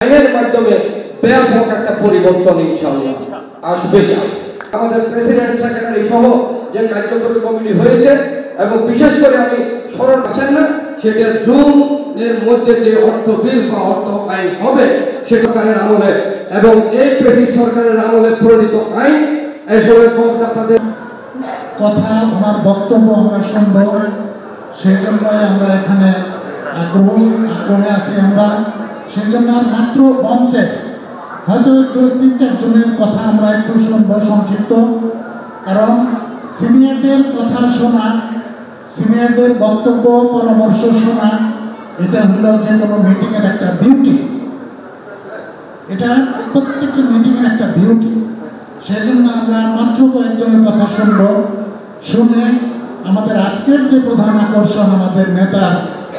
আইনের মাধ্যমে ব্যাপক একটা পরিবর্তন ইনশাআল্লাহ আসবে। আমাদের প্রেসিডেন্ট সেক্রেটারি সহ যে কার্যকরী কমিটি হয়েছে এবং বিশেষ করে আমি স্মরণ আছেন না, সেটা জুনের মধ্যে যে অর্থ বিল বা অর্থ আইন হবে সেটা সরকারের আমলে এবং এই প্রেসিডেন্ট সরকারের আমলে প্রণীত আইন এসবে করদাতাদের কথা ওনার বক্তব্য আমরা শুনব, সেই জন্যই আমরা এখানে আগ্রহে আছি। আমরা সেই জন্য মাত্র মঞ্চে হয়তো 2-3-4 জনের কথা আমরা একটু শুনব সংক্ষিপ্ত, কারণ সিনিয়রদের কথা শোনা, সিনিয়রদের বক্তব্য পরামর্শ শোনা, এটা হলো যে কোনো মিটিংয়ের একটা বিউটি, এটা প্রত্যেকটা মিটিংয়ের একটা বিউটি। সেই জন্য আমরা মাত্র কয়েকজনের কথা শুনব, শুনে আমাদের আজকের যে প্রধান আকর্ষণ আমাদের নেতার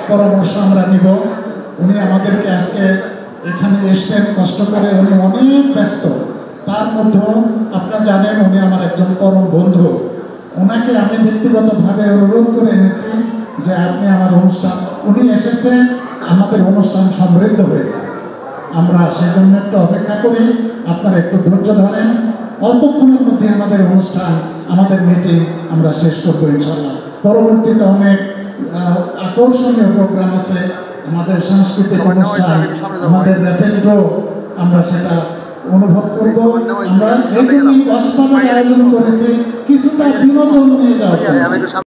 পরামর্শ আমরা নিব। উনি আমাদেরকে আজকে এখানে এসছেন কষ্ট করে, উনি অনেক ব্যস্ত, তার মধ্যেও আপনারা জানেন উনি আমার একজন পরম বন্ধু। ওনাকে আমি ব্যক্তিগতভাবে অনুরোধ করে এনেছি যে আপনি আমার অনুষ্ঠান, উনি এসেছেন, আমাদের অনুষ্ঠান সমৃদ্ধ হয়েছে। আমরা সেই জন্য একটু অপেক্ষা করি, আপনারা একটু ধৈর্য ধরেন। অল্পক্ষণের মধ্যে আমাদের অনুষ্ঠান, আমাদের মিটিং আমরা শেষ করবো ইনশাল্লাহ। পরবর্তীতে অনেক আকর্ষণীয় প্রোগ্রাম আছে, আমাদের সাংস্কৃতিক অনুষ্ঠান, আমাদের র্যাফেল ড্র, আমরা সেটা অনুভব করব। আমরা এই জন্যই কক্সবাজার আয়োজন করেছি কিছুটা বিনোদন নিয়ে যাওয়ার জন্য।